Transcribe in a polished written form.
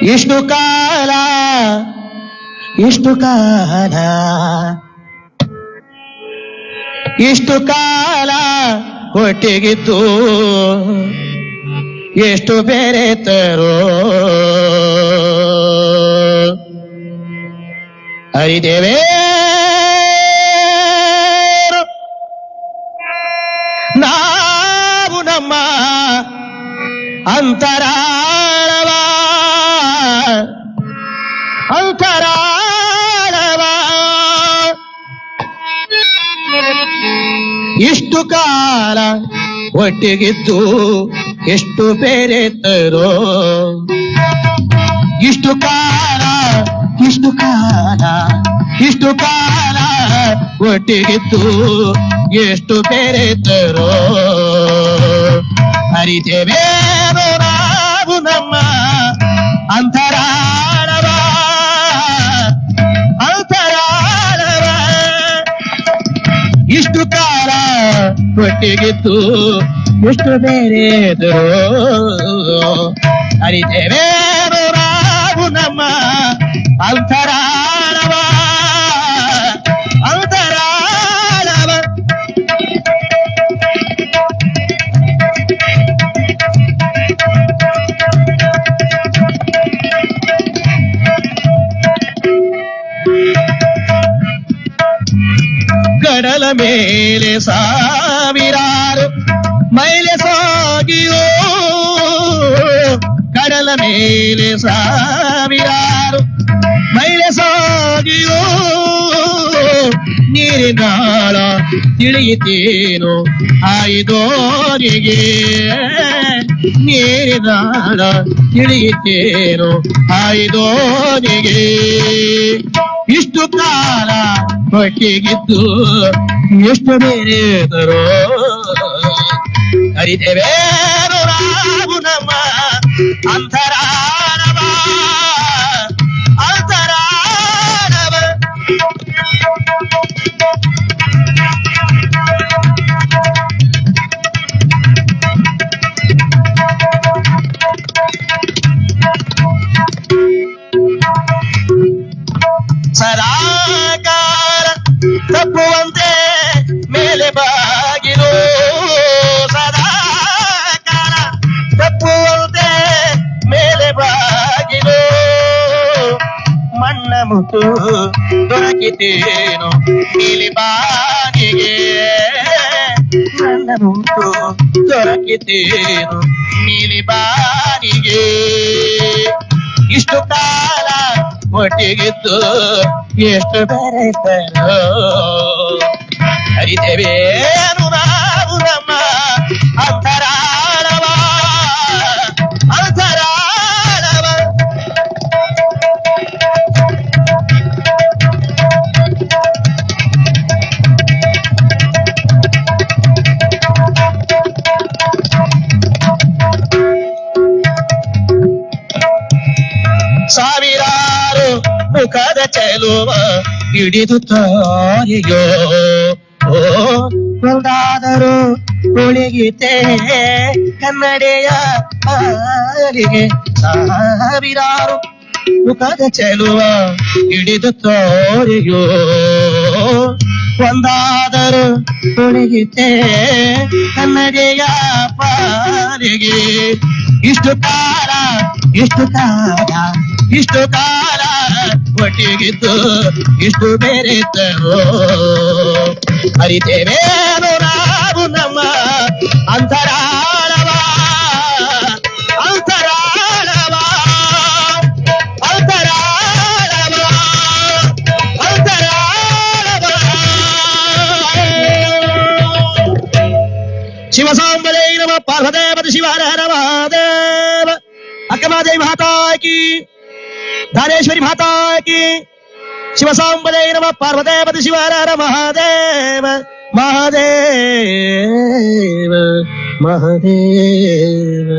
ಇಷ್ಟು ಕಾಲ ಇಷ್ಟು ಕಾಲ ಇಷ್ಟು ಕಾಲ ಒಟ್ಟಿಗಿತ್ತು ಎಷ್ಟು ಬೇರೆ ತರೋ ಹರಿದೇವೇ ನಾವು ನಮ್ಮ ಅಂತರಾಳವ ಅಂತರಾಳವ ಇಷ್ಟು ಕಾಲ ಒಟ್ಟಿಗಿದ್ದು ಎಷ್ಟು ಬೇರೆ ತರೋ ಇಷ್ಟು ಕಾಲ ಇಷ್ಟು ಕಾಲ ಇಷ್ಟು ಕಾಲ ಒಟ್ಟಿಗಿದ್ದು ಎಷ್ಟು ಬೇರೆ ತರೋ ಹರಿದೇವೇ ನಾವು ನಮ್ಮ ಅಂತರಾಳವ ಅಂತರಾಳವ ಇಷ್ಟು ಕಾಲ ಒಟ್ಟಿಗಿದ್ದು ಎಷ್ಟು ಬೇರೆ ತರೋ ಹರಿದೇವೇ ನಾವು ನಮ್ಮ ಅಂತರಾಳವ ಅಂತರಾಳವ ಕಡಲ ಮೇಲೆ ಸಾವಿರಾರು ಮೈಲೆ ಸಾಗಿಯೋ ಕಡಲ ಮೇಲೆ ಸಾವಿರಾರು ಮೈಲೆ ಸಾಗಿಯೋ ನೀರಿನಾಳ ತಿಳಿಯಿತೇನು ಆಯ್ದೋರಿಗೆ ನೀರಿನಾಳ ತಿಳಿಯಿತೇನು ಆಯ್ದೋರಿಗೆ ಇಷ್ಟು ಕಾಲ ಒಟ್ಟಿಗಿದ್ದು ಎಷ್ಟು ಬೇರೆ ತರೋ ಹರಿದೇವೇ ನಾವು ನಮ್ಮ ಅಂತರಾಳವ ಅಂತರಾಳವ ಸದಾಕಾಲ ತಪ್ಪುವಂತೆ ಮೇಲೆ ಬಾಗಿಲು ಸದಾಕಾಲ ತಪ್ಪುವಂತೆ ಮೇಲೆ ಬಾಗಿಲು ಮಣ್ಣ ಮುತ್ತು ದೊರಕಿತೇನು ಇಲ್ಲಿ ಬಾಗಿಗೆ ಮಣ್ಣ ಮುತ್ತು ದೊರಕಿತೇನು ನೀಲಿ ಬಾಗಿಗೆ ಇಷ್ಟು ಕಾಲ ಒಟ್ಟಿಗಿದ್ದು ಎಷ್ಟು ಬೆರೆತರೋ ಹರಿದೇವೇನು ನಾವು ನಮ್ಮ ಅಂತರಾಳವ ಅಂತರಾಳವ ಸಾವಿರಾರು ಮುಖದ ಚೆಲುವ ಹಿಡಿದು ತಾರಿಯೋ ಒಂದಾದರೂ ಉಳಿಗಿತೆ ಕನ್ನಡೆಯ ಪಾಲಿಗೆ ಸಾವಿರಾರು ಮುಖದ ಚೆಲುವ ಹಿಡಿದು ತೋರಿಯೋ ಒಂದಾದರೂ ಉಳಿಗಿತೆ ಕನ್ನಡೆಯ ಪಾಲಿಗೆ ಇಷ್ಟು ಕಾಲ ಇಷ್ಟು ಕಾಲ ಇಷ್ಟು ಕಾಲ ಒಟ್ಟಿಗಿದ್ದು ಇಷ್ಟು ಬೇರೆ ತರೋ ಹರಿದೇವೇನು ನಾವು ನಮ್ಮ ಅಂತರಾಳವ ಅಂತರಾಳವ ಅಂತರಾಳವ ಅಂತರಾಳವ ಶಿವಸಾಂಬಲೇ ನಮಃ ಪಾರ್ವದೇವತಿ ಶಿವಾರ ಹರ ಮಹಾದೇವ ಅಕ್ಕಮಾದೇವಿ ಮಾತಾ ಕಿ ಧಾರೇಶ್ವರಿ ಮಾತಾ ಕಿ ಶಿವಸಾಂಬಲೇ ನಮಃ ಪಾರ್ವದೇವತಿ ಶಿವಾರ ಹರ ಮಹಾದೇವ ಮಹಾದೇವ ಮಹಾದೇವ